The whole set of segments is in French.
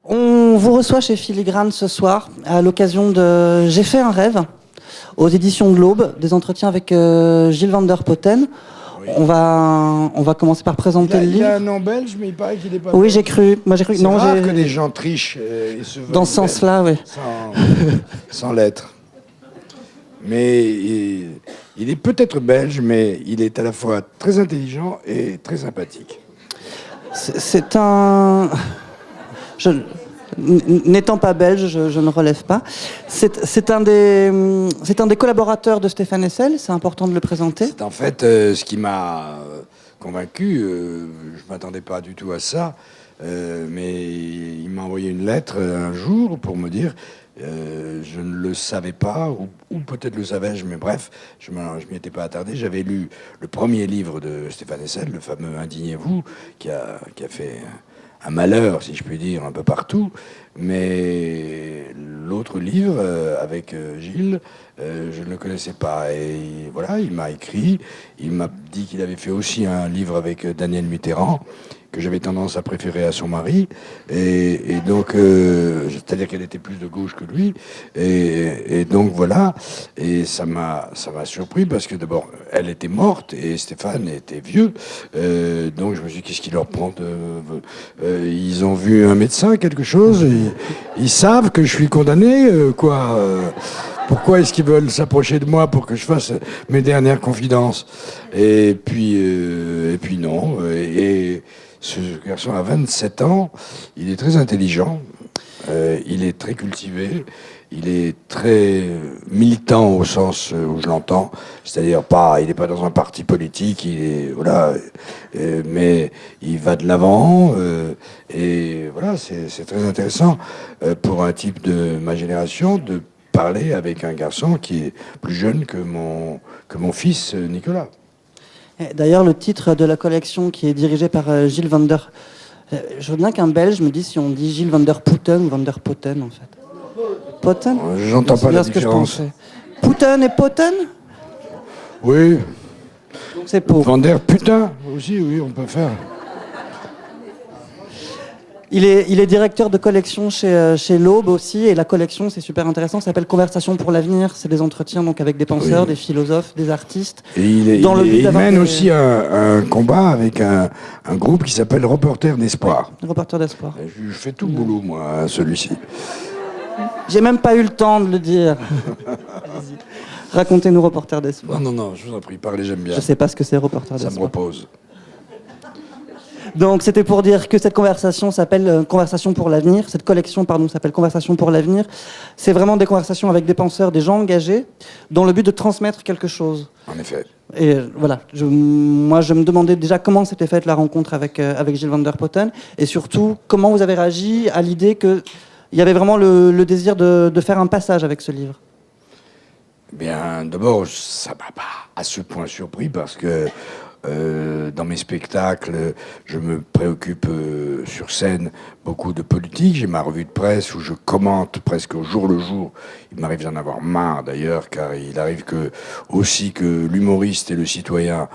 On vous reçoit chez Filigrane ce soir à l'occasion de J'ai fait un rêve aux éditions de l'Aube, des entretiens avec Gilles van der Potten. Oui. On va commencer par présenter le livre. Il a un nom belge, mais il paraît qu'il n'est pas Oui, belge. j'ai cru. Moi, j'ai cru. C'est rare que des gens trichent et se dans ce sens-là, oui. Sans lettres. Mais il est peut-être belge, mais il est à la fois très intelligent et très sympathique. C'est un... N'étant pas belge, je ne relève pas. C'est un des collaborateurs de Stéphane Hessel, c'est important de le présenter. C'est en fait ce qui m'a convaincu, je ne m'attendais pas du tout à ça, mais il m'a envoyé une lettre un jour pour me dire, je ne le savais pas, ou peut-être le savais-je, mais bref, je m'y étais pas attardé. J'avais lu le premier livre de Stéphane Hessel, le fameux Indignez-vous, qui a fait un malheur, si je puis dire, un peu partout. Mais l'autre livre, avec Gilles, je ne le connaissais pas. Et voilà, il m'a écrit. Il m'a dit qu'il avait fait aussi un livre avec Daniel Mitterrand, que j'avais tendance à préférer à son mari. Et donc, c'est-à-dire qu'elle était plus de gauche que lui. Et donc, voilà. Et ça m'a surpris parce que d'abord, elle était morte et Stéphane était vieux. Donc, je me suis dit, qu'est-ce qui leur prend ils ont vu un médecin, quelque chose. Ils savent que je suis condamné, quoi. Pourquoi est-ce qu'ils veulent s'approcher de moi pour que je fasse mes dernières confidences? Et puis non. Et ce garçon a 27 ans, il est très intelligent, il est très cultivé, il est très militant au sens où je l'entends, c'est-à-dire il n'est pas dans un parti politique, mais il va de l'avant, et voilà, c'est très intéressant pour un type de ma génération de parler avec un garçon qui est plus jeune que mon fils Nicolas. D'ailleurs, le titre de la collection qui est dirigée par Gilles van der... Je veux bien qu'un Belge me dise si on dit Gilles van der Putten ou van der Potten, en fait. Potten? J'entends pas la différence. Putten et Potten? Oui. Donc c'est Pau. Van der Putten aussi, oui, on peut faire. Il est directeur de collection chez l'Aube aussi, et la collection, c'est super intéressant, ça s'appelle Conversation pour l'avenir. C'est des entretiens donc avec des penseurs, des philosophes, des artistes. Et il mène aussi un combat avec un groupe qui s'appelle Reporters d'Espoir. Reporters d'Espoir. Je fais tout le boulot, moi, celui-ci. J'ai même pas eu le temps de le dire. Racontez-nous Reporters d'Espoir. Non, je vous en prie, parlez, j'aime bien. Je sais pas ce que c'est Reporters d'Espoir. Ça me repose. Donc c'était pour dire que cette conversation s'appelle Conversation pour l'avenir. Cette collection, s'appelle Conversation pour l'avenir. C'est vraiment des conversations avec des penseurs, des gens engagés, dans le but de transmettre quelque chose. En effet. Et voilà, moi je me demandais déjà comment s'était faite la rencontre avec Gilles van der Potten, et surtout comment vous avez réagi à l'idée qu'il y avait vraiment le désir de faire un passage avec ce livre. Bien, d'abord, ça m'a pas à ce point surpris parce que dans mes spectacles, je me préoccupe sur scène beaucoup de politique. J'ai ma revue de presse où je commente presque au jour le jour. Il m'arrive d'en avoir marre d'ailleurs, car il arrive aussi que l'humoriste et le citoyen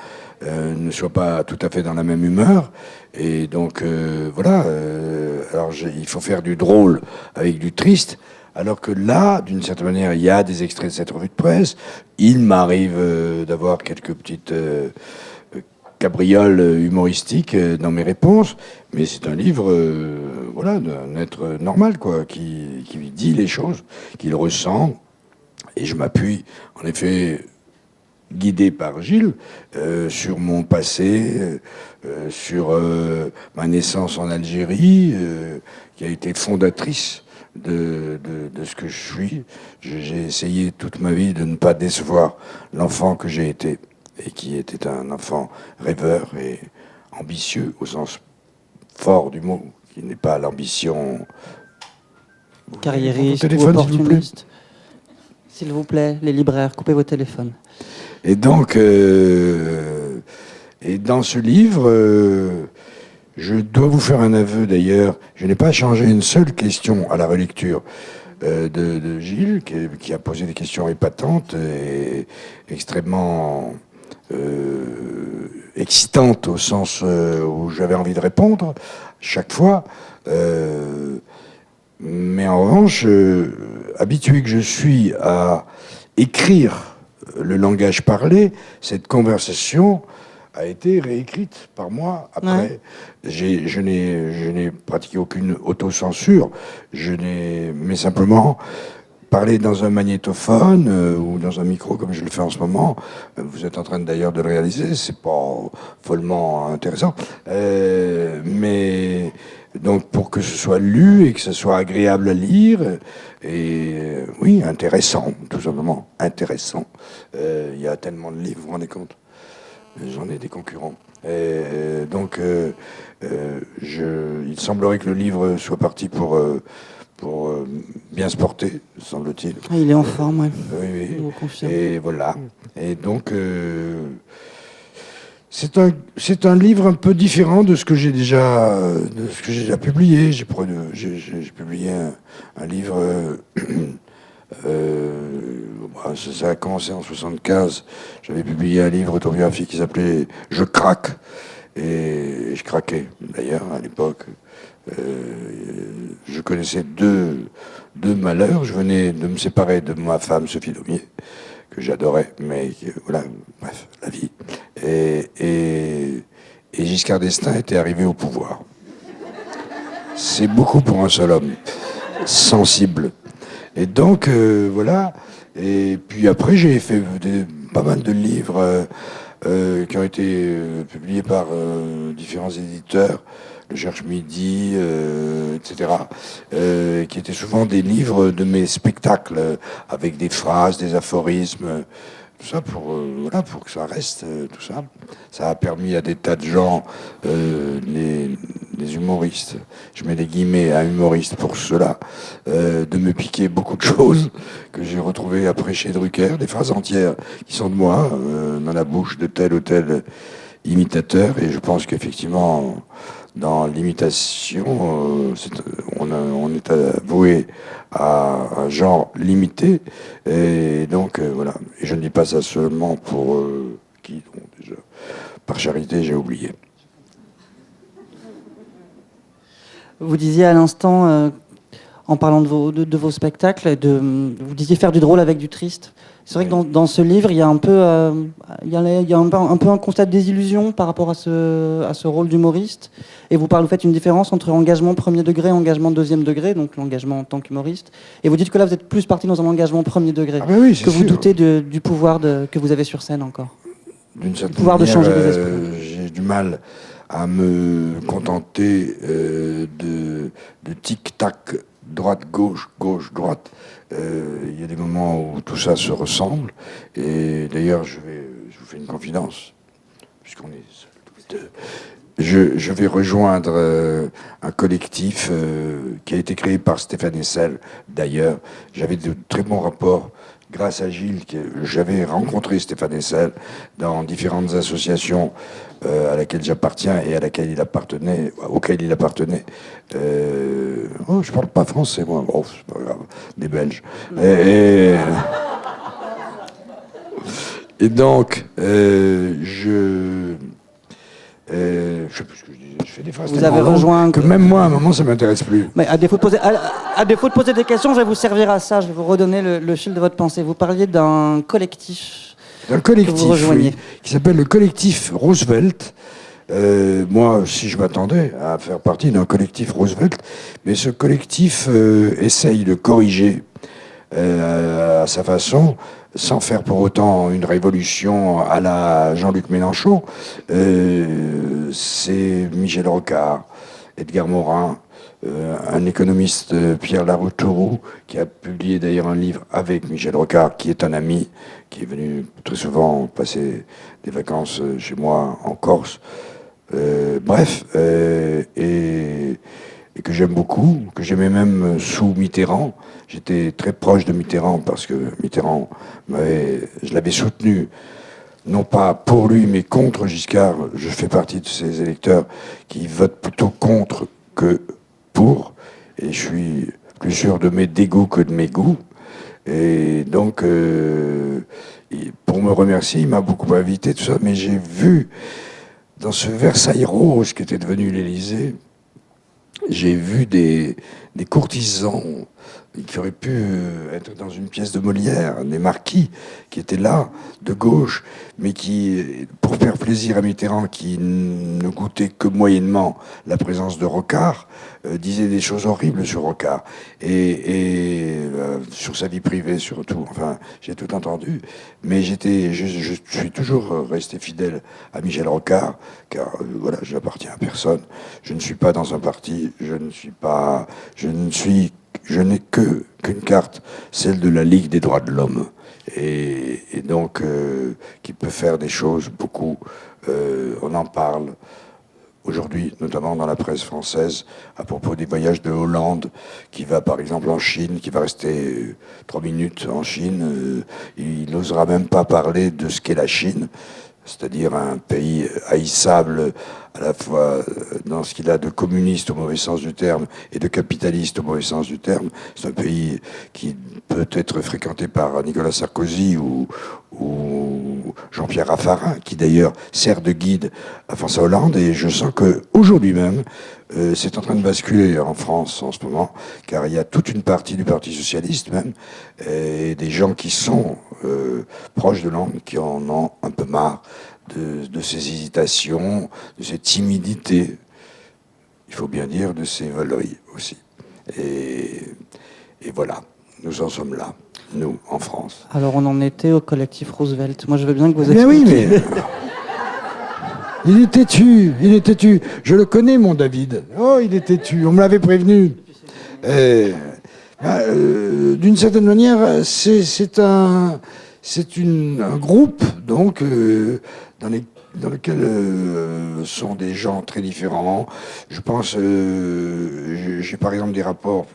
ne soient pas tout à fait dans la même humeur. Et donc voilà. Alors il faut faire du drôle avec du triste. Alors que là, d'une certaine manière, il y a des extraits de cette revue de presse. Il m'arrive d'avoir quelques petites cabrioles humoristiques dans mes réponses, mais c'est un livre, d'un être normal, quoi, qui dit les choses, qui le ressent, et je m'appuie, en effet, guidé par Gilles, sur mon passé, sur ma naissance en Algérie, qui a été fondatrice de ce que je suis. J'ai essayé toute ma vie de ne pas décevoir l'enfant que j'ai été, et qui était un enfant rêveur et ambitieux au sens fort du mot, qui n'est pas l'ambition carriériste ou opportuniste. S'il vous plaît, les libraires, coupez vos téléphones. Et donc, et dans ce livre, je dois vous faire un aveu d'ailleurs, je n'ai pas changé une seule question à la relecture de Gilles, qui a posé des questions épatantes et extrêmement excitante au sens où j'avais envie de répondre chaque fois. Mais en revanche, habitué que je suis à écrire le langage parlé, cette conversation a été réécrite par moi après. Ouais. Je n'ai pratiqué aucune autocensure, mais simplement parler dans un magnétophone ou dans un micro comme je le fais en ce moment. Vous êtes en train d'ailleurs de le réaliser, c'est pas follement intéressant, mais donc pour que ce soit lu et que ce soit agréable à lire et oui, intéressant, tout simplement intéressant. Il y a tellement de livres, vous vous rendez compte? J'en ai des concurrents. Donc, il semblerait que le livre soit parti pour bien se porter, semble-t-il. Ah, il est en forme, oui. Oui, oui. Je vous confirme. Et voilà. Et donc, c'est un livre un peu différent de ce que j'ai déjà publié. J'ai publié un livre. Ça a commencé en 75. J'avais publié un livre autobiographique qui s'appelait Je craque. Et je craquais, d'ailleurs, à l'époque. Je connaissais deux malheurs. Je venais de me séparer de ma femme, Sophie Daumier, que j'adorais, mais voilà, bref, la vie. Et Giscard d'Estaing était arrivé au pouvoir. C'est beaucoup pour un seul homme, sensible. Et donc, voilà. Et puis après, j'ai fait pas mal de livres qui ont été publiés par différents éditeurs, Le Cherche Midi, etc., qui étaient souvent des livres de mes spectacles, avec des phrases, des aphorismes, tout ça voilà, pour que ça reste, tout ça. Ça a permis à des tas de gens, les humoristes, je mets des guillemets à humoristes pour cela, de me piquer beaucoup de choses que j'ai retrouvées après chez Drucker, des phrases entières qui sont de moi, dans la bouche de tel ou tel imitateur, et je pense qu'effectivement, dans l'imitation, on est avoué à un genre limité, et donc voilà. Et je ne dis pas ça seulement pour qui, donc, déjà, par charité, j'ai oublié. Vous disiez à l'instant, en parlant de vos spectacles, vous disiez faire du drôle avec du triste. C'est vrai que dans ce livre, il y a un peu, un peu un constat de désillusion par rapport à ce rôle d'humoriste. Et vous faites une différence entre engagement premier degré et engagement deuxième degré, donc l'engagement en tant qu'humoriste. Et vous dites que là, vous êtes plus parti dans un engagement premier degré. Ah ben oui, que vous doutez du pouvoir que vous avez sur scène encore. D'une certaine pouvoir manière, de changer les esprits. J'ai du mal à me contenter de tic-tac, droite-gauche, gauche-droite. Il y a des moments où tout ça se ressemble. Et d'ailleurs, je vous fais une confidence, puisqu'on est seuls tous les deux. Je vais rejoindre un collectif qui a été créé par Stéphane Hessel, d'ailleurs. J'avais de très bons rapports grâce à Gilles. J'avais rencontré Stéphane Hessel dans différentes associations à laquelle j'appartiens et auquel il appartenait. Je parle pas français, moi. Oh, c'est pas grave. Des Belges. Et donc, je sais plus ce que je disais. Je fais des phrases vous avez rejoint que même moi, à un moment, ça m'intéresse plus. Mais à défaut de poser des questions, je vais vous servir à ça. Je vais vous redonner le fil de votre pensée. Vous parliez d'un collectif. Un collectif, oui, qui s'appelle le collectif Roosevelt. Moi, si je m'attendais à faire partie d'un collectif Roosevelt, mais ce collectif essaye de corriger à sa façon, sans faire pour autant une révolution à la Jean-Luc Mélenchon. C'est Michel Rocard, Edgar Morin, un économiste, Pierre Laroutourou, qui a publié d'ailleurs un livre avec Michel Rocard, qui est un ami, qui est venu très souvent passer des vacances chez moi en Corse. Bref, et que j'aime beaucoup, que j'aimais même sous Mitterrand. J'étais très proche de Mitterrand parce que Mitterrand, je l'avais soutenu, non pas pour lui, mais contre Giscard. Je fais partie de ces électeurs qui votent plutôt contre que pour, et je suis plus sûr de mes dégoûts que de mes goûts. Et donc, pour me remercier, il m'a beaucoup invité, tout ça, mais j'ai vu dans ce Versailles rose qui était devenu l'Élysée, j'ai vu des courtisans qui auraient pu être dans une pièce de Molière, des marquis qui étaient là, de gauche, mais qui, pour faire plaisir à Mitterrand, qui ne goûtait que moyennement la présence de Rocard, disaient des choses horribles sur Rocard et sur sa vie privée surtout. Enfin, j'ai tout entendu, mais je suis toujours resté fidèle à Michel Rocard, car voilà, je n'appartiens à personne. Je ne suis pas dans un parti, je n'ai qu'une carte, celle de la Ligue des droits de l'homme, et donc qui peut faire des choses beaucoup. On en parle aujourd'hui, notamment dans la presse française, à propos des voyages de Hollande, qui va par exemple en Chine, qui va rester 3 minutes en Chine. Il n'osera même pas parler de ce qu'est la Chine, c'est-à-dire un pays haïssable à la fois dans ce qu'il a de communiste au mauvais sens du terme et de capitaliste au mauvais sens du terme. C'est un pays qui peut être fréquenté par Nicolas Sarkozy ou Jean-Pierre Raffarin, qui d'ailleurs sert de guide à François Hollande. Et je sens qu'aujourd'hui même, c'est en train de basculer en France en ce moment, car il y a toute une partie du Parti socialiste même, et des gens qui sont proches de Hollande, qui en ont un peu marre de ces hésitations, de ces timidités, il faut bien dire, de ces voleries aussi. Et voilà, nous en sommes là, nous, en France. Alors on en était au collectif Roosevelt. Moi je veux bien que vous Eh bien oui, expliquiez. mais... Il est têtu. Je le connais, mon David. Oh, il est têtu, on me l'avait prévenu. D'une certaine manière, c'est un groupe, donc, dans lequel sont des gens très différents. Je pense, j'ai par exemple des rapports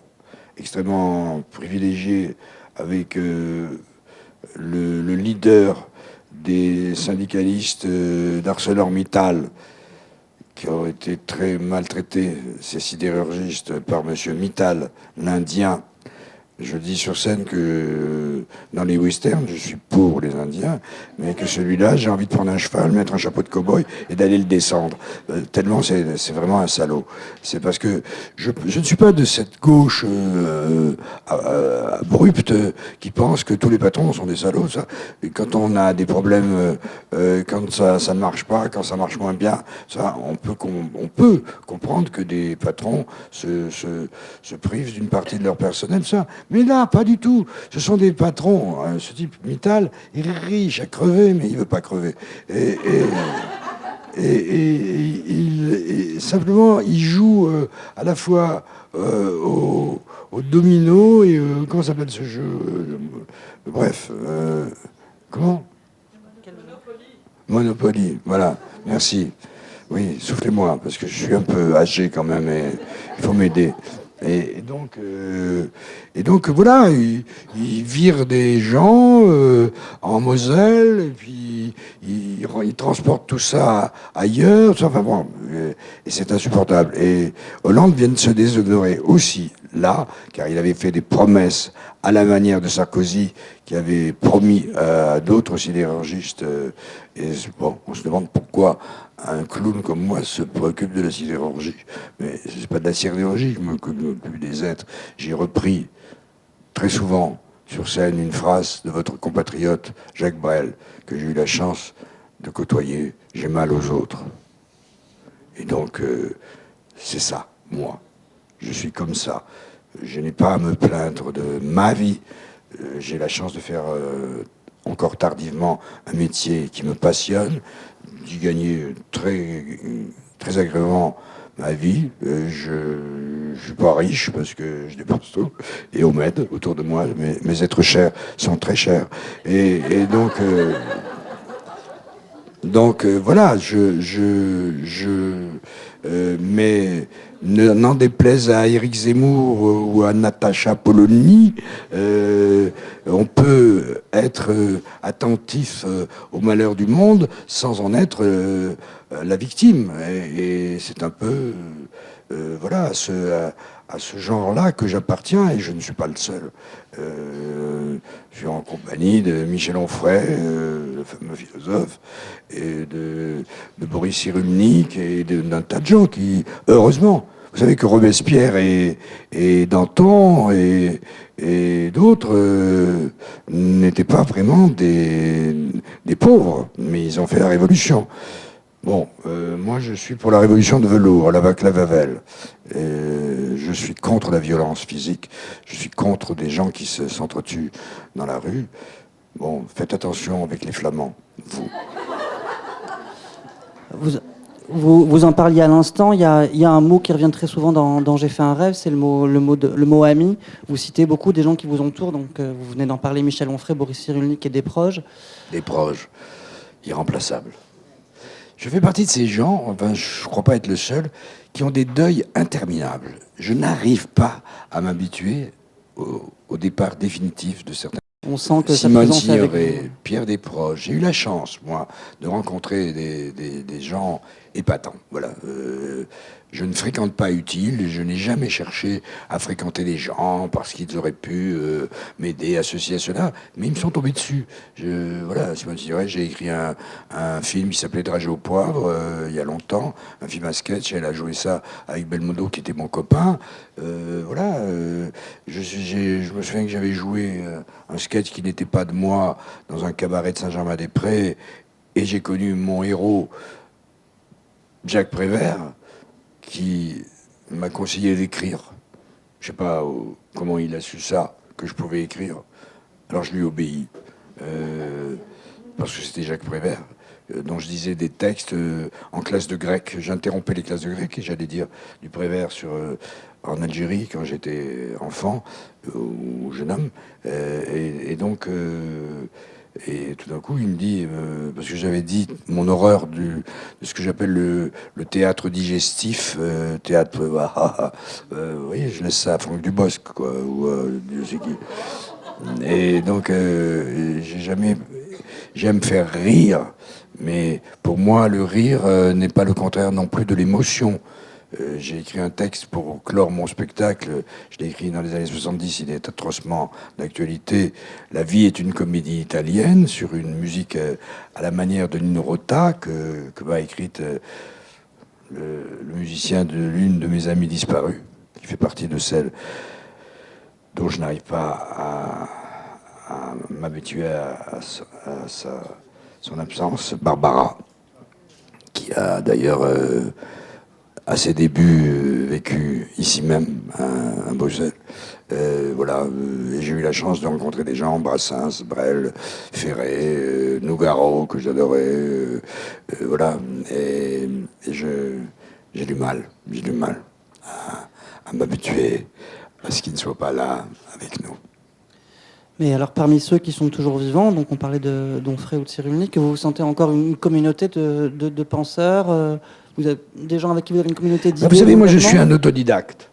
extrêmement privilégiés avec le leader des syndicalistes d'ArcelorMittal, qui ont été très maltraités, ces sidérurgistes, par monsieur Mittal, l'Indien. Je dis sur scène que dans les westerns, je suis pour les Indiens, mais que celui-là, j'ai envie de prendre un cheval, mettre un chapeau de cow-boy et d'aller le descendre. Tellement c'est vraiment un salaud. C'est parce que je ne suis pas de cette gauche abrupte qui pense que tous les patrons sont des salauds. Ça. Et quand on a des problèmes, quand ça ne marche pas, quand ça marche moins bien, ça, on peut comprendre que des patrons se privent d'une partie de leur personnel. Ça. Mais là, pas du tout. Ce sont des patrons. Hein, ce type Mittal, il est riche à crever, mais il veut pas crever. Simplement, il joue à la fois au domino et comment s'appelle ce jeu bref, comment Monopoly. Voilà. Merci. Oui, soufflez-moi parce que je suis un peu âgé quand même et il faut m'aider. Et donc voilà, il vire des gens en Moselle, et puis il transporte tout ça ailleurs. Enfin bon, et c'est insupportable. Et Hollande vient de se déshonorer aussi là, car il avait fait des promesses à la manière de Sarkozy, qui avait promis à d'autres sidérurgistes. Et bon, on se demande pourquoi un clown comme moi se préoccupe de la sidérurgie. Mais c'est pas de la sidérurgie, je m'occupe des êtres. J'ai repris très souvent sur scène une phrase de votre compatriote Jacques Brel, que j'ai eu la chance de côtoyer. J'ai mal aux autres. Et donc, c'est ça, moi. Je suis comme ça. Je n'ai pas à me plaindre de ma vie. J'ai la chance de faire encore tardivement un métier qui me passionne, d'y gagner très agréablement ma vie. Je suis pas riche parce que je dépense tout. Et on m'aide autour de moi. Mes êtres chers sont très chers. Et donc voilà, mais n'en déplaise à Éric Zemmour ou à Natacha Polony, on peut être attentif au malheur du monde sans en être la victime. Et c'est un peu voilà, à ce genre-là que j'appartiens, et je ne suis pas le seul. Je suis en compagnie de Michel Onfray, le fameux philosophe, et de Boris Cyrulnik, et d'un tas de gens qui, heureusement, vous savez que Robespierre et Danton et d'autres n'étaient pas vraiment des pauvres, mais ils ont fait la révolution. Bon, moi je suis pour la révolution de velours, la Vaclav-Havel. Je suis contre la violence physique, je suis contre des gens qui s'entretuent dans la rue. Bon, faites attention avec les flamands, vous. Vous en parliez à l'instant, il y a un mot qui revient très souvent dans J'ai fait un rêve, c'est le mot ami. Vous citez beaucoup des gens qui vous entourent, donc vous venez d'en parler, Michel Onfray, Boris Cyrulnik et des proches. Des proches, irremplaçables. Je fais partie de ces gens, enfin je ne crois pas être le seul, qui ont des deuils interminables. Je n'arrive pas à m'habituer au départ définitif de certains. On sent que Simone ça avec Signoret, Pierre Desproges. J'ai eu la chance, moi, de rencontrer des gens épatants. Voilà. Je ne fréquente pas utile, je n'ai jamais cherché à fréquenter les gens parce qu'ils auraient pu m'aider à ceci, à cela, mais ils me sont tombés dessus. Voilà, Simone Signoret, j'ai écrit un film qui s'appelait Dragée au poivre il y a longtemps, un film à sketch, elle a joué ça avec Belmondo qui était mon copain. Voilà, je me souviens que j'avais joué un sketch qui n'était pas de moi dans un cabaret de Saint-Germain-des-Prés, et j'ai connu mon héros, Jacques Prévert, qui m'a conseillé d'écrire. Je sais pas comment il a su ça, que je pouvais écrire. Alors je lui obéis, parce que c'était Jacques Prévert, dont je disais des textes en classe de grec. J'interrompais les classes de grec et j'allais dire du Prévert en Algérie quand j'étais enfant ou jeune homme. Et tout d'un coup, il me dit, parce que j'avais dit mon horreur de ce que j'appelle le théâtre digestif, théâtre, vous voyez, je laisse ça à Franck Dubosc, quoi, ou je sais qui. Et donc, j'aime faire rire, mais pour moi, le rire n'est pas le contraire non plus de l'émotion. J'ai écrit un texte pour clore mon spectacle. Je l'ai écrit dans les années 70, il est atrocement d'actualité. La vie est une comédie italienne sur une musique à la manière de Nino Rota que m'a écrite le musicien de l'une de mes amies disparues, qui fait partie de celles dont je n'arrive pas à m'habituer à son absence, Barbara, qui a d'ailleurs à ses débuts vécu ici même à Bruxelles. Voilà, et j'ai eu la chance de rencontrer des gens, Brassens, Brel, Ferré, Nougaro, que j'adorais. Voilà, et j'ai du mal à m'habituer à ce qu'il ne soit pas là avec nous. Mais alors, parmi ceux qui sont toujours vivants, donc on parlait d'Onfray ou de Cyrulnik, vous vous sentez encore une communauté de penseurs vous avez des gens avec qui vous avez une communauté d'idées? Vous savez, moi je suis un autodidacte.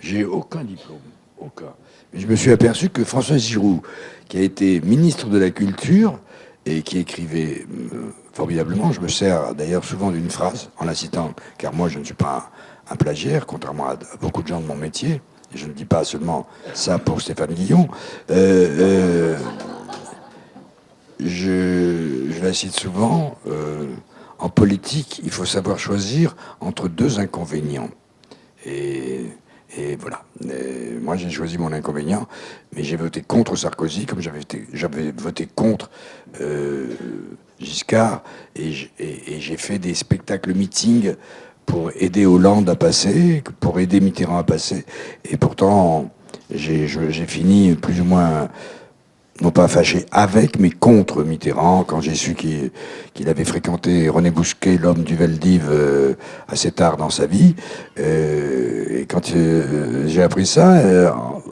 J'ai aucun diplôme, aucun. Mais je me suis aperçu que François Giroud, qui a été ministre de la Culture et qui écrivait formidablement, je me sers d'ailleurs souvent d'une phrase en la citant, car moi je ne suis pas un plagiaire, contrairement à beaucoup de gens de mon métier. Et je ne dis pas seulement ça pour Stéphane Guillon. Je la cite souvent. En politique, il faut savoir choisir entre deux inconvénients. Et voilà. Moi, j'ai choisi mon inconvénient, mais j'ai voté contre Sarkozy, comme j'avais voté contre Giscard, et j'ai fait des spectacles meetings pour aider Hollande à passer, pour aider Mitterrand à passer. Et pourtant, j'ai fini plus ou moins, non pas fâché avec, mais contre Mitterrand, quand j'ai su qu'il avait fréquenté René Bousquet, l'homme du Veldiv, assez tard dans sa vie. Et quand j'ai appris ça,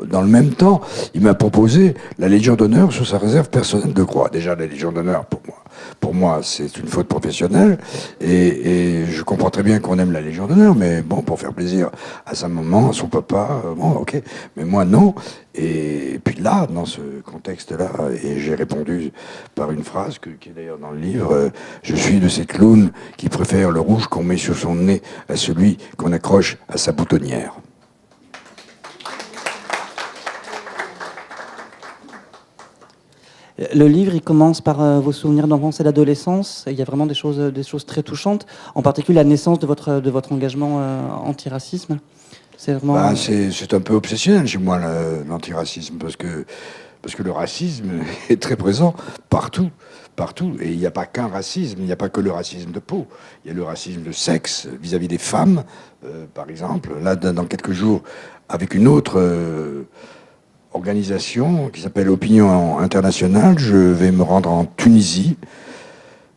dans le même temps, il m'a proposé la Légion d'honneur sous sa réserve personnelle de croix. Déjà, la Légion d'honneur, pour moi, c'est une faute professionnelle. Et je comprends très bien qu'on aime la Légion d'honneur, mais bon, pour faire plaisir à sa maman, à son papa, bon, ok. Mais moi, non. Et puis là, dans ce contexte-là, et j'ai répondu par une phrase qui est d'ailleurs dans le livre, je suis de ces clowns qui préfèrent le rouge qu'on met sur son nez à celui qu'on accroche à sa boutonnière. Le livre, il commence par vos souvenirs d'enfance et d'adolescence. Il y a vraiment des choses très touchantes, en particulier la naissance de votre engagement anti-racisme. C'est vraiment... C'est un peu obsessionnel chez moi, l'antiracisme, parce que le racisme est très présent partout, partout. Et il n'y a pas qu'un racisme, il n'y a pas que le racisme de peau. Il y a le racisme de sexe vis-à-vis des femmes, par exemple. Là, dans quelques jours, avec une autre organisation qui s'appelle Opinion Internationale, je vais me rendre en Tunisie,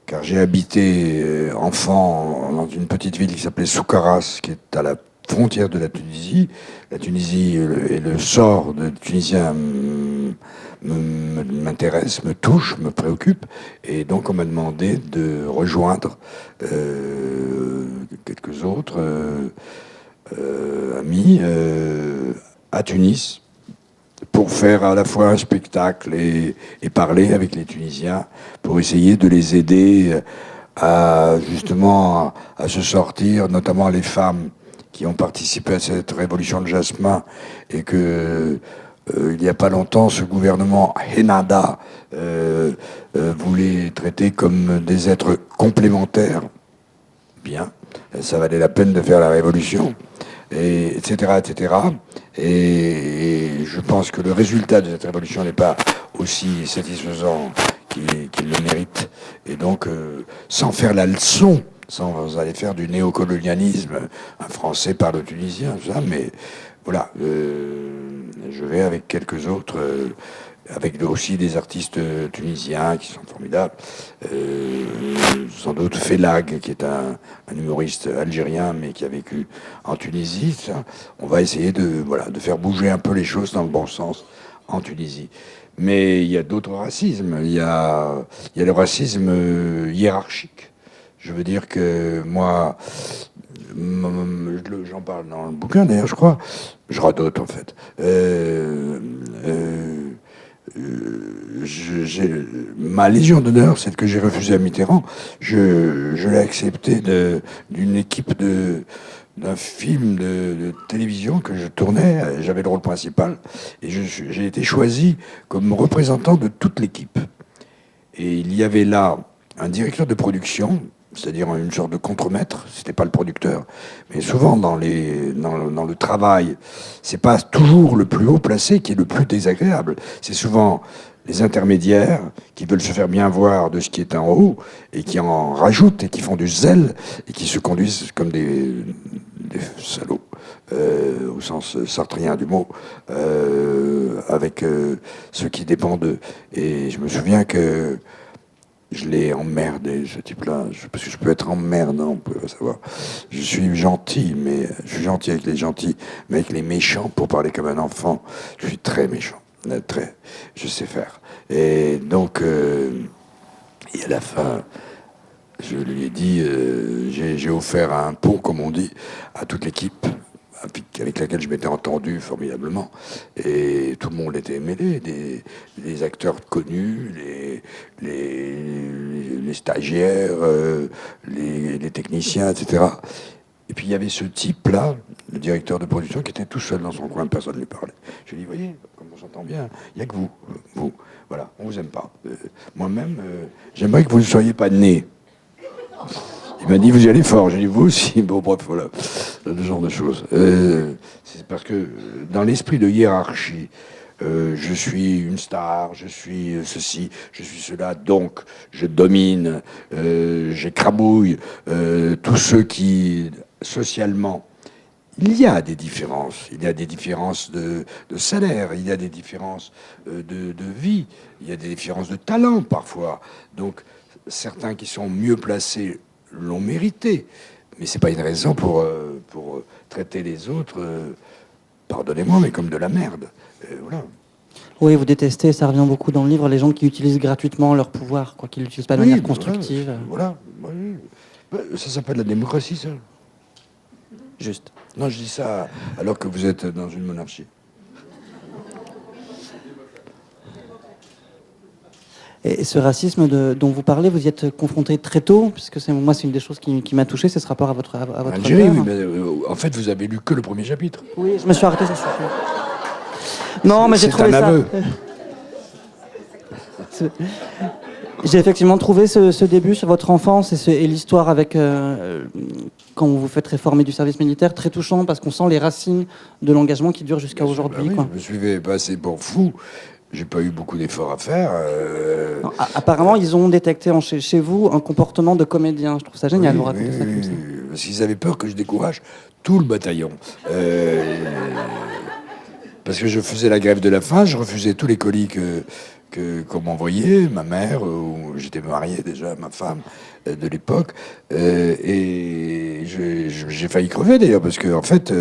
car j'ai habité enfant dans une petite ville qui s'appelait Soukaras, qui est à la frontière de la Tunisie. La Tunisie et le sort de Tunisiens m'intéresse, me touche, me préoccupe. Et donc on m'a demandé de rejoindre quelques autres amis à Tunis pour faire à la fois un spectacle et parler avec les Tunisiens, pour essayer de les aider à justement à se sortir, notamment les femmes qui ont participé à cette révolution de jasmin, et que il n'y a pas longtemps, ce gouvernement Hennada voulait traiter comme des êtres complémentaires. Bien, ça valait la peine de faire la révolution, et etc., etc. Et je pense que le résultat de cette révolution n'est pas aussi satisfaisant qu'il le mérite. Et donc, sans faire la leçon, sans aller faire du néocolonialisme, un Français parle tunisien, ça, mais voilà, je vais avec quelques autres, avec aussi des artistes tunisiens qui sont formidables, sans doute Felag, qui est un humoriste algérien, mais qui a vécu en Tunisie. Ça. On va essayer de faire bouger un peu les choses dans le bon sens en Tunisie. Mais il y a d'autres racismes. Il y a le racisme hiérarchique. Je veux dire que moi, j'en parle dans le bouquin d'ailleurs, je crois. Je radote en fait. Ma légion d'honneur, celle que j'ai refusée à Mitterrand, je l'ai acceptée d'une équipe d'un film de télévision que je tournais. J'avais le rôle principal et j'ai été choisi comme représentant de toute l'équipe. Et il y avait là un directeur de production, c'est-à-dire une sorte de contremaître, c'était pas le producteur, mais souvent dans le travail, c'est pas toujours le plus haut placé qui est le plus désagréable. C'est souvent les intermédiaires qui veulent se faire bien voir de ce qui est en haut et qui en rajoutent et qui font du zèle et qui se conduisent comme des salauds, au sens sartrien du mot, avec ceux qui dépendent d'eux. Et je me souviens que je l'ai emmerdé, ce type-là, parce que je peux être emmerdant, on peut savoir. Je suis gentil, mais je suis gentil avec les gentils, mais avec les méchants, pour parler comme un enfant, je suis très méchant, très, je sais faire. Et donc, et à la fin, je lui ai dit, j'ai offert un pot, comme on dit, à toute l'équipe, avec laquelle je m'étais entendu formidablement, et tout le monde était mêlé, des acteurs connus, les stagiaires, les techniciens, etc. Et puis il y avait ce type-là, le directeur de production, qui était tout seul dans son coin, personne ne lui parlait. Je lui ai dit, voyez, comme on s'entend bien, il n'y a que vous, voilà, on vous aime pas. Moi-même, j'aimerais que vous ne soyez pas nés. Il m'a dit, vous y allez fort. J'ai dit, vous aussi. Bon, bref, voilà, ce genre de choses. C'est parce que dans l'esprit de hiérarchie, je suis une star, je suis ceci, je suis cela, donc je domine, j'écrabouille tous ceux qui, socialement, il y a des différences. Il y a des différences de salaire, il y a des différences de vie, il y a des différences de talent parfois. Donc, certains qui sont mieux placés l'ont mérité, mais c'est pas une raison pour traiter les autres, pardonnez-moi, mais comme de la merde. Voilà. Oui, vous détestez, ça revient beaucoup dans le livre, les gens qui utilisent gratuitement leur pouvoir, quoi, qu'ils l'utilisent pas de manière constructive. Voilà. Ça s'appelle la démocratie, ça. Juste. Non, je dis ça alors que vous êtes dans une monarchie. Et ce racisme dont vous parlez, vous y êtes confronté très tôt, puisque c'est une des choses qui m'a touché, c'est ce rapport à votre Algérie, oui, mais en fait, vous avez lu que le premier chapitre. Oui, je me suis arrêté, ça suffit. Non, mais j'ai trouvé ça. J'ai effectivement trouvé ce début sur votre enfance et l'histoire avec quand vous vous faites réformer du service militaire très touchant parce qu'on sent les racines de l'engagement qui dure jusqu'à aujourd'hui. Oui, Quoi. je me suis fait passer pour fou. J'ai pas eu beaucoup d'efforts à faire. Non, apparemment, ils ont détecté chez vous un comportement de comédien. Je trouve ça génial de vous raconter ça comme ça. Parce qu'ils avaient peur que je décourage tout le bataillon. Parce que je faisais la grève de la faim, je refusais tous les colis qu'on m'envoyait, ma mère, où j'étais marié déjà à ma femme de l'époque, et j'ai failli crever d'ailleurs, parce que en fait,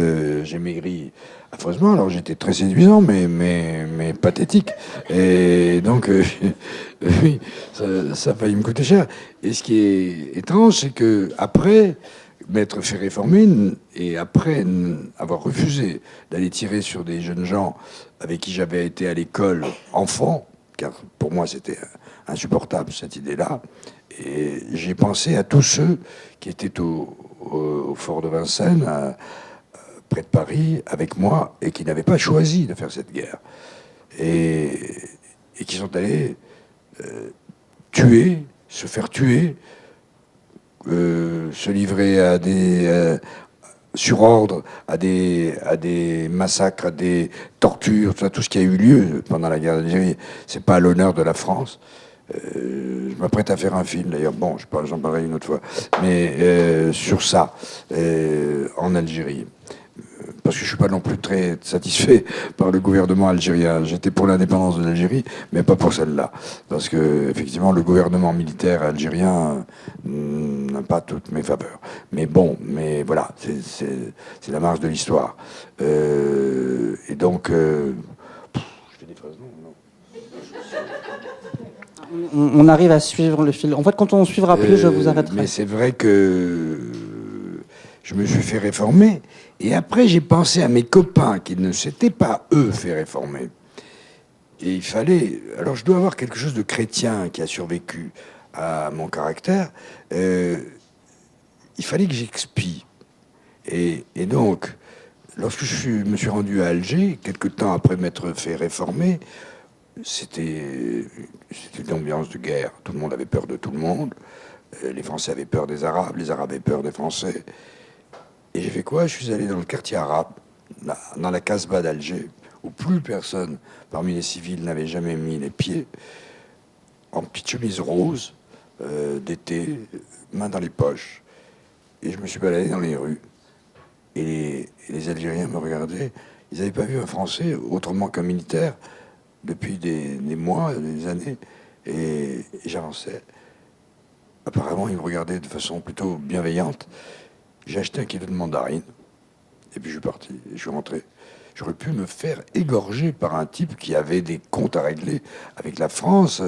j'ai maigri affreusement, alors j'étais très séduisant, mais pathétique. Et donc, oui, ça a failli me coûter cher. Et ce qui est étrange, c'est que après m'être fait réformer et après avoir refusé d'aller tirer sur des jeunes gens avec qui j'avais été à l'école enfant, car pour moi c'était insupportable cette idée-là, et j'ai pensé à tous ceux qui étaient au fort de Vincennes, près de Paris, avec moi, et qui n'avaient pas choisi de faire cette guerre, et qui sont allés se faire tuer, se livrer à des sur ordre à des massacres, à des tortures, tout ce qui a eu lieu pendant la guerre d'Algérie. C'est pas à l'honneur de la France. Je m'apprête à faire un film d'ailleurs. Bon, j'en parlerai une autre fois, mais sur ça en Algérie. Parce que je suis pas non plus très satisfait par le gouvernement algérien. J'étais pour l'indépendance de l'Algérie, mais pas pour celle-là. Parce que, effectivement, le gouvernement militaire algérien n'a pas toutes mes faveurs. Mais bon, mais voilà, c'est la marge de l'histoire. Et donc, je fais des phrases, non. On arrive à suivre le fil. En fait, quand on ne suivra plus, je vous arrêterai. Mais c'est vrai que je me suis fait réformer. Et après, j'ai pensé à mes copains qui ne s'étaient pas, eux, fait réformer. Et il fallait... Alors, je dois avoir quelque chose de chrétien qui a survécu à mon caractère. Il fallait que j'expie. Et donc, lorsque me suis rendu à Alger, quelque temps après m'être fait réformer, c'était une ambiance de guerre. Tout le monde avait peur de tout le monde. Les Français avaient peur des Arabes, les Arabes avaient peur des Français. Et j'ai fait quoi? Je suis allé dans le quartier arabe, dans la Casbah d'Alger, où plus personne parmi les civils n'avait jamais mis les pieds, en petite chemise rose, d'été, main dans les poches. Et je me suis baladé dans les rues. Et les Algériens me regardaient. Ils n'avaient pas vu un Français autrement qu'un militaire depuis des mois, des années. Et j'avançais. Apparemment, ils me regardaient de façon plutôt bienveillante. J'ai acheté un kilo de mandarine, et puis je suis parti, et je suis rentré. J'aurais pu me faire égorger par un type qui avait des comptes à régler avec la France,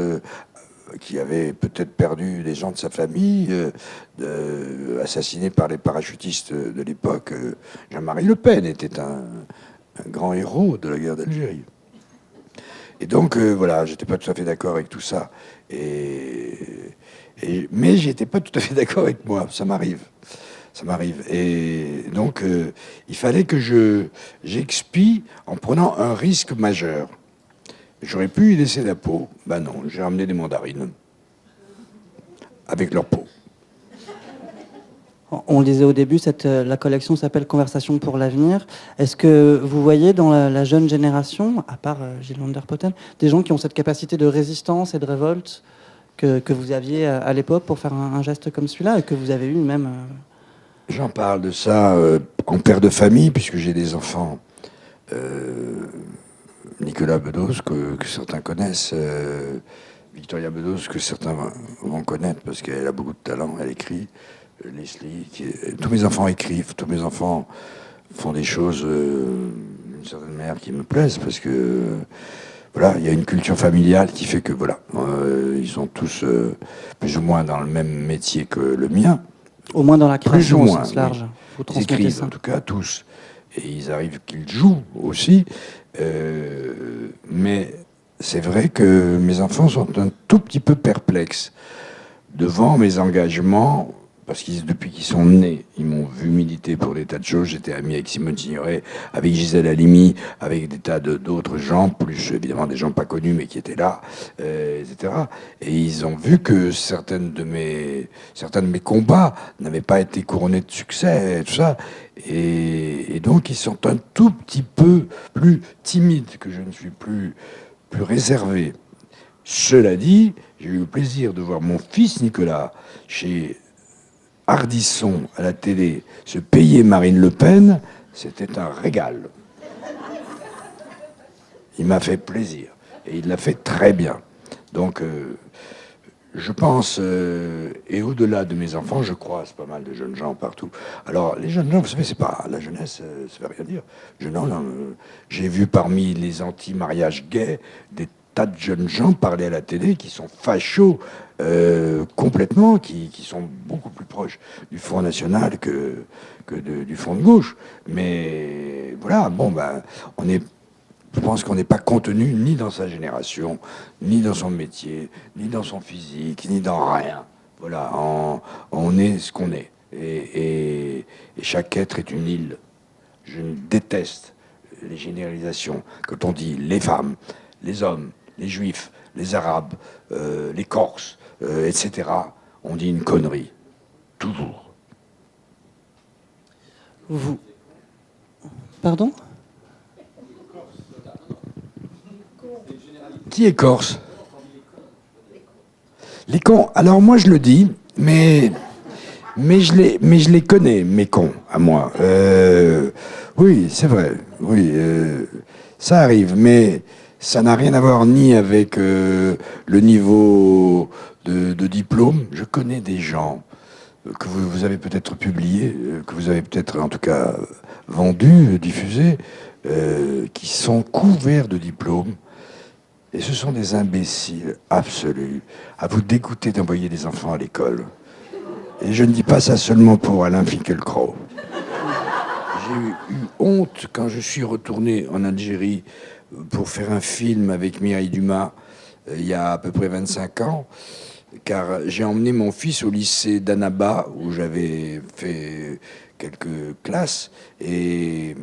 qui avait peut-être perdu des gens de sa famille, assassiné par les parachutistes de l'époque. Jean-Marie Le Pen était un grand héros de la guerre d'Algérie. Et donc, voilà, j'étais pas tout à fait d'accord avec tout ça. Mais j'étais pas tout à fait d'accord avec moi, ça m'arrive. Ça m'arrive. Et donc, il fallait que j'expie en prenant un risque majeur. J'aurais pu y laisser la peau. Ben non, j'ai ramené des mandarines. Avec leur peau. On le disait au début, la collection s'appelle Conversation pour l'avenir. Est-ce que vous voyez dans la jeune génération, à part Gilles Van der Potten, des gens qui ont cette capacité de résistance et de révolte que vous aviez à l'époque pour faire un geste comme celui-là et que vous avez eu même... J'en parle de ça en père de famille, puisque j'ai des enfants. Nicolas Bedos, que certains connaissent, Victoria Bedos, que certains vont connaître, parce qu'elle a beaucoup de talent, elle écrit. Leslie, tous mes enfants écrivent, tous mes enfants font des choses d'une certaine manière qui me plaisent, parce que voilà, il y a une culture familiale qui fait que voilà, ils sont tous plus ou moins dans le même métier que le mien. Au moins dans la création Plus ou moins, au sens large. oui. Vous Ils transmettez écrivent, ça. en tout cas, tous. Et ils arrivent qu'ils jouent aussi. Mais c'est vrai que mes enfants sont un tout petit peu perplexes devant mes engagements parce que depuis qu'ils sont nés, ils m'ont vu militer pour des tas de choses. J'étais ami avec Simone Signoret, avec Gisèle Halimi, avec des tas d'autres gens, plus évidemment des gens pas connus, mais qui étaient là, etc. Et ils ont vu que certains de mes combats n'avaient pas été couronnés de succès, et tout ça. Et donc, ils sont un tout petit peu plus timides, que je ne suis plus réservé. Cela dit, j'ai eu le plaisir de voir mon fils Nicolas chez Ardisson à la télé se payer Marine Le Pen. C'était un régal. Il m'a fait plaisir et il l'a fait très bien. Donc, je pense, et au-delà de mes enfants, je croise pas mal de jeunes gens partout. Alors, les jeunes gens, vous savez, c'est pas la jeunesse, ça veut rien dire. J'ai vu parmi les anti-mariages gays des tas de jeunes gens parler à la télé qui sont fachos complètement, qui sont beaucoup plus proches du Front National du Front de gauche. Mais voilà, bon, ben, je pense qu'on n'est pas contenu ni dans sa génération, ni dans son métier, ni dans son physique, ni dans rien. Voilà, on est ce qu'on est. Et chaque être est une île. Je déteste les généralisations. Quand on dit les femmes, les hommes, les juifs, les arabes, les corses, etc., on dit une connerie. Toujours. Vous. Pardon ? Qui est corse? Les cons. Alors moi je le dis, mais je les connais, mes cons, à moi. Oui, c'est vrai. Oui, ça arrive, mais ça n'a rien à voir ni avec le niveau de diplôme. Je connais des gens que vous avez peut-être publiés, que vous avez peut-être en tout cas vendus, diffusés, qui sont couverts de diplômes. Et ce sont des imbéciles absolus, à vous dégoûter d'envoyer des enfants à l'école. Et je ne dis pas ça seulement pour Alain Finkielkraut. J'ai eu honte quand je suis retourné en Algérie pour faire un film avec Mireille Dumas il y a à peu près 25 ans, car j'ai emmené mon fils au lycée d'Annaba, où j'avais fait quelques classes, et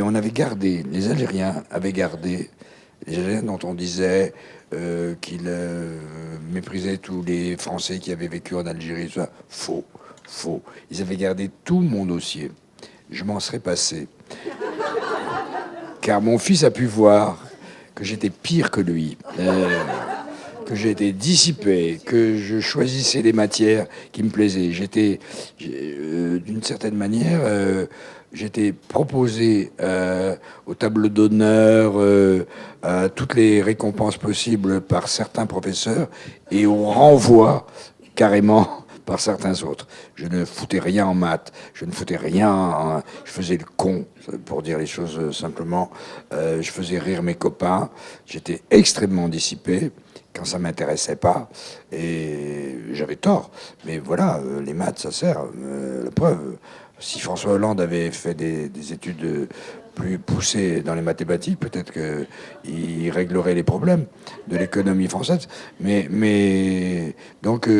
on avait gardé, les Algériens avaient gardé, les Algériens dont on disait qu'ils méprisaient tous les Français qui avaient vécu en Algérie, tout ça. Faux, faux. Ils avaient gardé tout mon dossier. Je m'en serais passé. Car mon fils a pu voir que j'étais pire que lui, que j'étais dissipé, que je choisissais les matières qui me plaisaient. D'une certaine manière, j'étais proposé au tableau d'honneur, à toutes les récompenses possibles par certains professeurs et au renvoi carrément par certains autres. Je ne foutais rien en maths, je ne foutais rien, je faisais le con, pour dire les choses simplement. Je faisais rire mes copains, j'étais extrêmement dissipé quand ça m'intéressait pas, et j'avais tort. Mais voilà, les maths, ça sert. La preuve, si François Hollande avait fait des études plus poussées dans les mathématiques, peut-être qu'il réglerait les problèmes de l'économie française. Mais donc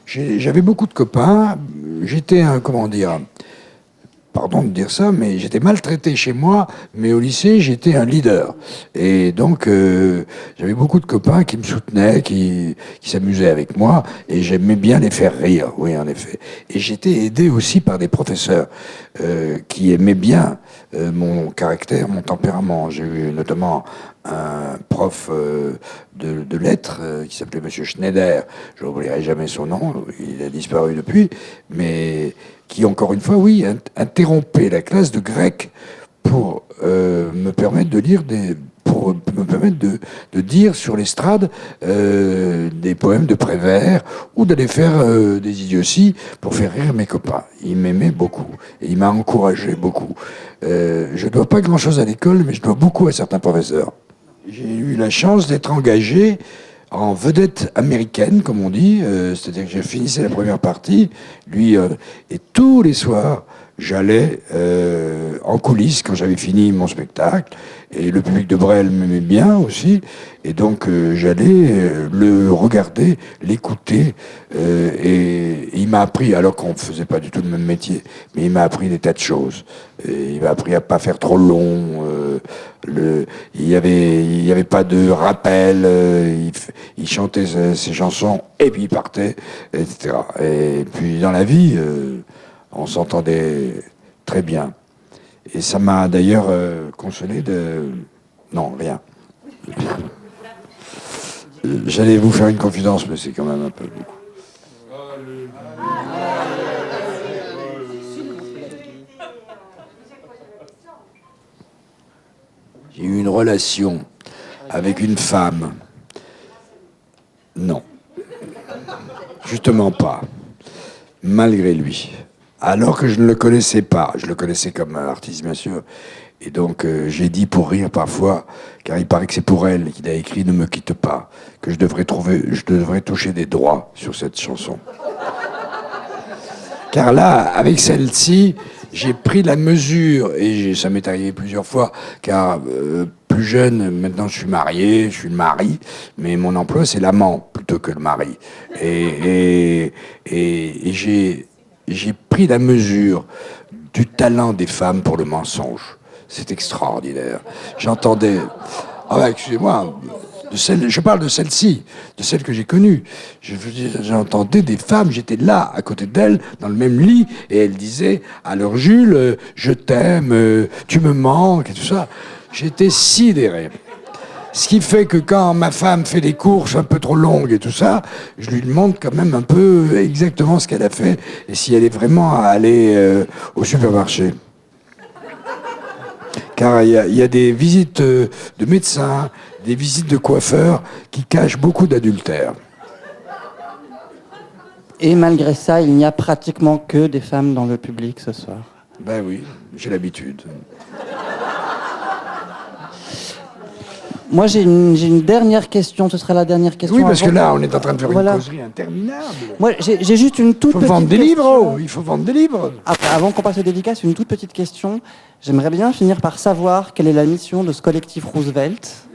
j'avais beaucoup de copains. J'étais un, comment dire, pardon de dire ça, mais j'étais maltraité chez moi, mais au lycée, j'étais un leader. Et donc, j'avais beaucoup de copains qui me soutenaient, qui s'amusaient avec moi, et j'aimais bien les faire rire, oui, en effet. Et j'étais aidé aussi par des professeurs qui aimaient bien mon caractère, mon tempérament. J'ai eu notamment un prof de lettres qui s'appelait Monsieur Schneider. Je n'oublierai jamais son nom, il a disparu depuis, mais qui, encore une fois, oui, interrompait la classe de grec pour me permettre de lire pour me permettre de dire sur l'estrade des poèmes de Prévert ou d'aller faire des idioties pour faire rire mes copains. Il m'aimait beaucoup et il m'a encouragé beaucoup. Je ne dois pas grand-chose à l'école, mais je dois beaucoup à certains professeurs. J'ai eu la chance d'être engagé en vedette américaine, comme on dit, c'est-à-dire que je finissais la première partie, lui, et tous les soirs, j'allais en coulisses quand j'avais fini mon spectacle, et le public de Brel m'aimait bien aussi, et donc j'allais le regarder, l'écouter, et il m'a appris, alors qu'on ne faisait pas du tout le même métier, mais il m'a appris des tas de choses. Et il m'a appris à pas faire trop long. Il y avait pas de rappel. Il chantait ses chansons et puis il partait, etc. Et puis dans la vie, on s'entendait très bien. Et ça m'a d'ailleurs consolé de... Non, rien. J'allais vous faire une confidence, mais c'est quand même un peu... J'ai eu une relation avec une femme. Non. Justement pas. Malgré lui. Alors que je ne le connaissais pas. Je le connaissais comme artiste, bien sûr. Et donc, j'ai dit pour rire parfois, car il paraît que c'est pour elle qu'il a écrit « Ne me quitte pas », que je devrais toucher des droits sur cette chanson. Car là, avec celle-ci, j'ai pris la mesure, et ça m'est arrivé plusieurs fois, car plus jeune, maintenant je suis marié, je suis le mari, mais mon emploi c'est l'amant plutôt que le mari. Et j'ai pris la mesure du talent des femmes pour le mensonge. C'est extraordinaire. J'entendais... Ah ouais, excusez-moi... je parle de celle-ci, de celle que j'ai connue. J'entendais des femmes, j'étais là, à côté d'elles, dans le même lit, et elles disaient, alors Jules, je t'aime, tu me manques, et tout ça. J'étais sidéré. Ce qui fait que quand ma femme fait des courses un peu trop longues et tout ça, je lui demande quand même un peu exactement ce qu'elle a fait, et si elle est vraiment allée au supermarché. Car il y a des visites de médecins, des visites de coiffeurs qui cachent beaucoup d'adultère. Et malgré ça, il n'y a pratiquement que des femmes dans le public ce soir. Ben oui, j'ai l'habitude. Moi, j'ai une dernière question. Ce sera la dernière question. Oui, parce que là, on est en train de faire une causerie interminable. Moi, j'ai juste une toute petite question. Il faut vendre des livres, il faut vendre des livres. Avant qu'on passe aux dédicaces, une toute petite question. J'aimerais bien finir par savoir quelle est la mission de ce collectif Roosevelt.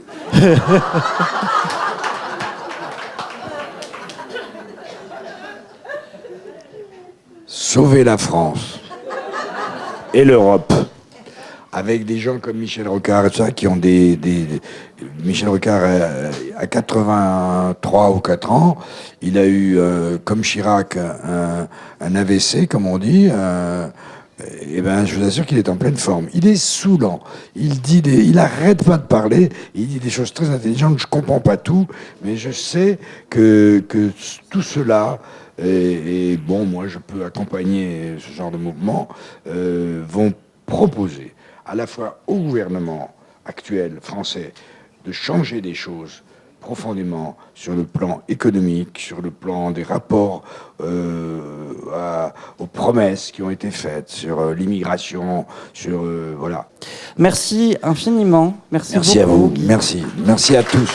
Sauver la France et l'Europe. Avec des gens comme Michel Rocard et tout ça, qui ont Michel Rocard a 83 ou 4 ans. Il a eu, comme Chirac, un AVC, comme on dit. Et ben, je vous assure qu'il est en pleine forme. Il est saoulant. Il arrête pas de parler. Il dit des choses très intelligentes. Je comprends pas tout, mais je sais que tout cela, et bon, moi, je peux accompagner ce genre de mouvement, vont proposer à la fois au gouvernement actuel français de changer des choses profondément sur le plan économique, sur le plan des rapports aux promesses qui ont été faites, sur l'immigration, sur... voilà. Merci infiniment. Merci beaucoup, à vous. Guy. Merci à tous.